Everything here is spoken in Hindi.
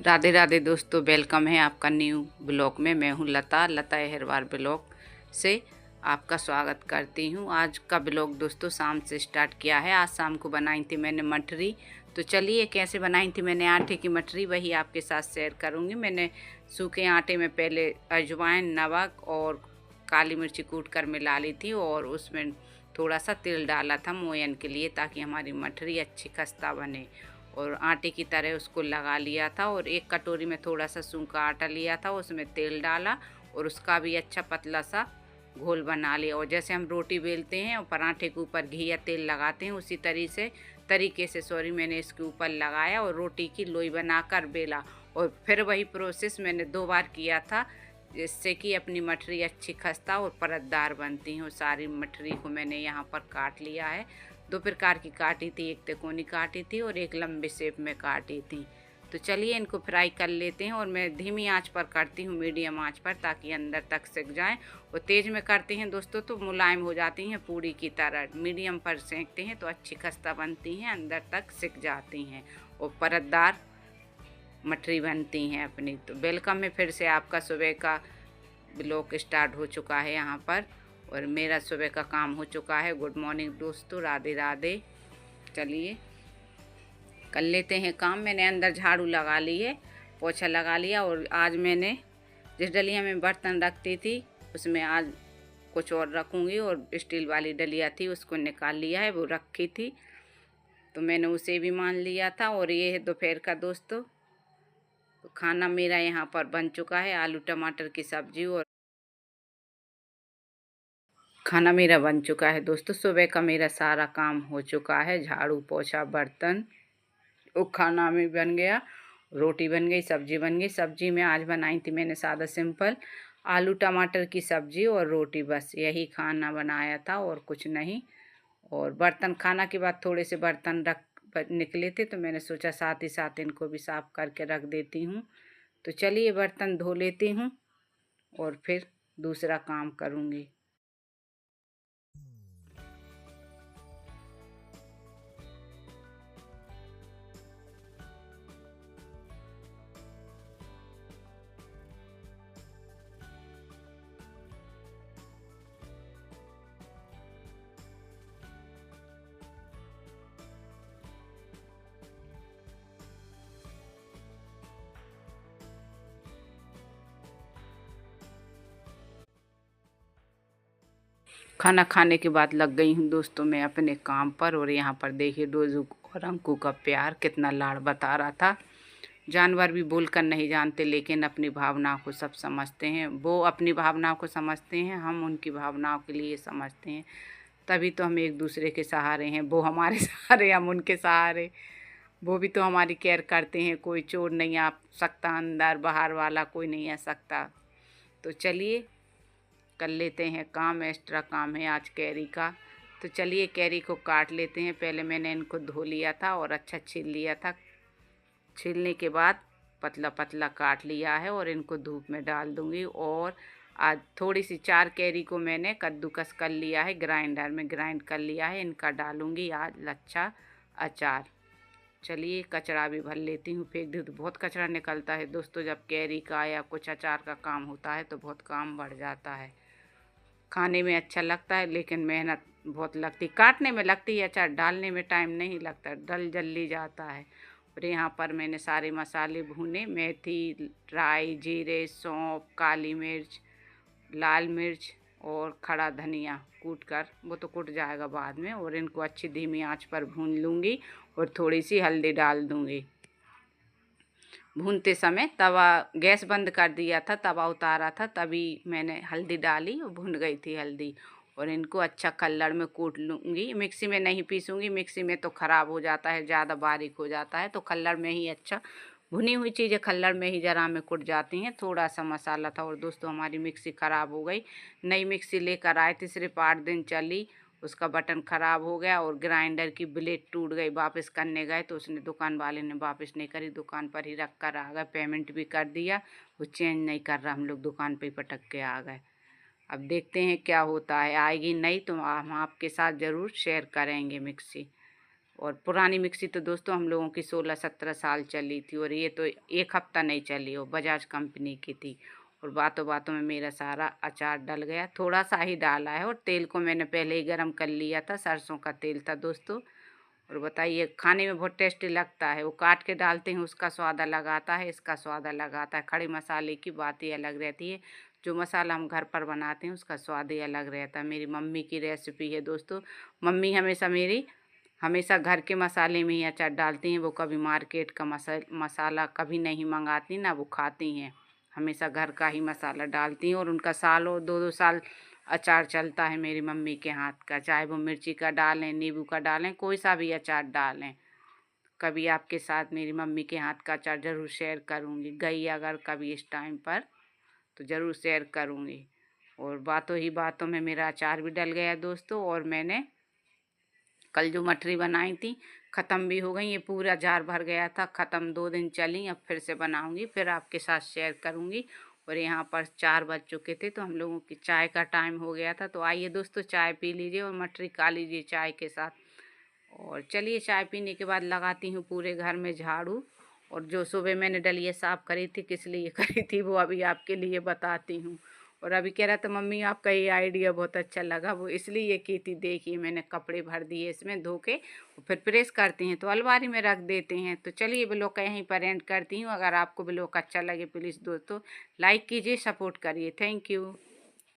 राधे राधे दोस्तों, वेलकम है आपका न्यू ब्लॉग में। मैं हूँ लता अहिरवार ब्लॉग से आपका स्वागत करती हूँ। आज का ब्लॉग दोस्तों शाम से स्टार्ट किया है। आज शाम को बनाई थी मैंने मठरी। तो चलिए कैसे बनाई थी मैंने आटे की मठरी, वही आपके साथ शेयर करूँगी। मैंने सूखे आटे में पहले अजवाइन, नमक और काली मिर्ची कूट कर मिला ली थी और उसमें थोड़ा सा तेल डाला था मोयन के लिए, ताकि हमारी मठरी अच्छी खस्ता बने। और आटे की तरह उसको लगा लिया था और एक कटोरी में थोड़ा सा सूखा आटा लिया था, उसमें तेल डाला और उसका भी अच्छा पतला सा घोल बना लिया। और जैसे हम रोटी बेलते हैं और पराठे के ऊपर घी या तेल लगाते हैं, उसी तरीके से मैंने इसके ऊपर लगाया और रोटी की लोई बनाकर बेला। और फिर वही प्रोसेस मैंने 2 बार किया था, जिससे कि अपनी मठरी अच्छी खस्ता और परतदार बनती हैं। सारी मठरी को मैंने यहाँ पर काट लिया है। 2 प्रकार की काटी थी, एक तिकोनी काटी थी और एक लंबे शेप में काटी थी। तो चलिए इनको फ्राई कर लेते हैं। और मैं धीमी आंच पर करती हूँ, मीडियम आंच पर, ताकि अंदर तक सिक जाएं। और तेज़ में करते हैं दोस्तों तो मुलायम हो जाती हैं पूड़ी की तरह। मीडियम पर सेंकते हैं तो अच्छी खस्ता बनती हैं, अंदर तक सिक जाती हैं और परतदार मठरी बनती हैं अपनी। तो वेलकम में फिर से आपका सुबह का ब्लॉग स्टार्ट हो चुका है यहाँ पर, और मेरा सुबह का काम हो चुका है। गुड मॉर्निंग दोस्तों, राधे राधे। चलिए कर लेते हैं काम। मैंने अंदर झाड़ू लगा ली है, पोछा लगा लिया। और आज मैंने जिस डलिया में बर्तन रखती थी उसमें आज कुछ और रखूँगी, और स्टील वाली डलिया थी उसको निकाल लिया है, वो रखी थी तो मैंने उसे भी मान लिया था। और ये है दोपहर का दोस्तों, तो खाना मेरा यहाँ पर बन चुका है। आलू टमाटर की सब्जी और खाना मेरा बन चुका है दोस्तों। सुबह का मेरा सारा काम हो चुका है, झाड़ू पोछा बर्तन, वो खाना में बन गया, रोटी बन गई, सब्जी बन गई। सब्जी में आज बनाई थी मैंने सादा सिंपल आलू टमाटर की सब्जी और रोटी, बस यही खाना बनाया था और कुछ नहीं। और बर्तन खाना के बाद थोड़े से बर्तन निकले थे, तो मैंने सोचा साथ ही साथ इनको भी साफ करके रख देती हूँ। तो चलिए बर्तन धो लेती हूँ और फिर दूसरा काम करूँगी। खाना खाने के बाद लग गई हूँ दोस्तों मैं अपने काम पर। और यहाँ पर देखिए डोजू और अंकु का प्यार कितना लाड़ बता रहा था। जानवर भी बोलकर नहीं जानते, लेकिन अपनी भावनाओं को सब समझते हैं। वो अपनी भावनाओं को समझते हैं, हम उनकी भावनाओं के लिए समझते हैं। तभी तो हम एक दूसरे के सहारे हैं, वो हमारे सहारे, हम उनके सहारे। वो भी तो हमारी केयर करते हैं। कोई चोर नहीं आ सकता अंदर, बाहर वाला कोई नहीं आ सकता। तो चलिए कर लेते हैं काम। एक्स्ट्रा काम है आज कैरी का। तो चलिए कैरी को काट लेते हैं। पहले मैंने इनको धो लिया था और अच्छा छील लिया था। छीलने के बाद पतला पतला काट लिया है और इनको धूप में डाल दूंगी। और आज थोड़ी सी 4 कैरी को मैंने कद्दूकस कर लिया है, ग्राइंडर में ग्राइंड कर लिया है। इनका डालूंगी आज लच्छा अचार। चलिए कचरा भी भर लेती हूँ, फेंक दूँ तो बहुत कचरा निकलता है दोस्तों। जब कैरी का या कुछ अचार का काम होता है तो बहुत काम बढ़ जाता है। खाने में अच्छा लगता है लेकिन मेहनत बहुत लगती, काटने में लगती है, अचार डालने में टाइम नहीं लगता, डल जल्दी जाता है। और यहाँ पर मैंने सारे मसाले भूने, मेथी, राई, जीरे, सौंफ, काली मिर्च, लाल मिर्च और खड़ा धनिया कूट कर, वो तो कूट जाएगा बाद में। और इनको अच्छी धीमी आंच पर भून लूँगी और थोड़ी सी हल्दी डाल दूँगी। भूनते समय तवा गैस बंद कर दिया था, तवा उतारा था, तभी मैंने हल्दी डाली और भुन गई थी हल्दी। और इनको अच्छा कल्लड़ में कूट लूँगी, मिक्सी में नहीं पीसूँगी, मिक्सी में तो ख़राब हो जाता है, ज़्यादा बारीक हो जाता है। तो कल्लड़ में ही अच्छा, भुनी हुई चीज़ें कल्लड़ में ही ज़रा में कुट जाती हैं। थोड़ा सा मसाला था। और दोस्तों हमारी मिक्सी ख़राब हो गई, नई मिक्सी लेकर आए थे, सिर्फ 8 दिन चली, उसका बटन ख़राब हो गया और ग्राइंडर की ब्लेड टूट गई। वापस करने गए तो उसने, दुकान वाले ने वापस नहीं करी, दुकान पर ही रख कर आ गए। पेमेंट भी कर दिया, वो चेंज नहीं कर रहा, हम लोग दुकान पे ही पटक के आ गए। अब देखते हैं क्या होता है, आएगी नहीं तो हम आपके साथ ज़रूर शेयर करेंगे मिक्सी। और पुरानी मिक्सी तो दोस्तों हम लोगों की 16-17 साल चली थी, और ये तो 1 हफ्ता नहीं चली, वो बजाज कंपनी की थी। और बातों बातों में मेरा सारा अचार डल गया, थोड़ा सा ही डाला है, और तेल को मैंने पहले ही गर्म कर लिया था, सरसों का तेल था दोस्तों। और बताइए, खाने में बहुत टेस्टी लगता है, वो काट के डालते हैं उसका स्वाद अलग आता है, इसका स्वाद अलग आता है। खड़े मसाले की बात ही अलग रहती है, जो मसाला हम घर पर बनाते हैं उसका स्वाद ही अलग रहता है। मेरी मम्मी की रेसिपी है दोस्तों। मम्मी हमेशा घर के मसाले में ही अचार डालती हैं, वो कभी मार्केट का मसाला कभी नहीं मंगाती, ना वो खाती हैं। हमेशा घर का ही मसाला डालती हैं, और उनका सालों 2-2 साल अचार चलता है मेरी मम्मी के हाथ का, चाहे वो मिर्ची का डालें, नींबू का डालें, कोई सा भी अचार डालें। कभी आपके साथ मेरी मम्मी के हाथ का अचार ज़रूर शेयर करूँगी, गई अगर कभी इस टाइम पर तो ज़रूर शेयर करूँगी। और बातों ही बातों में मेरा अचार भी डल गया दोस्तों, और मैंने कल जो मठरी बनाई थी ख़त्म भी हो गई, ये पूरा जार भर गया था, ख़त्म 2 दिन चली। अब फिर से बनाऊंगी, फिर आपके साथ शेयर करूंगी। और यहाँ पर 4 बज चुके थे, तो हम लोगों की चाय का टाइम हो गया था। तो आइए दोस्तों, चाय पी लीजिए और मठरी खा लीजिए चाय के साथ। और चलिए, चाय पीने के बाद लगाती हूँ पूरे घर में झाड़ू। और जो सुबह मैंने डलिया साफ़ करी थी, किस लिए करी थी वो अभी आपके लिए बताती हूँ। और अभी कह रहा था मम्मी आपका ये आइडिया बहुत अच्छा लगा, वो इसलिए की थी। देखिए, मैंने कपड़े भर दिए इसमें धो के, फिर प्रेस करती हैं तो अलमारी में रख देते हैं। तो चलिए, ब्लॉग का यहीं पर एंड करती हूँ। अगर आपको ब्लॉग अच्छा लगे प्लीज़ दोस्तों लाइक कीजिए, सपोर्ट करिए। Thank you.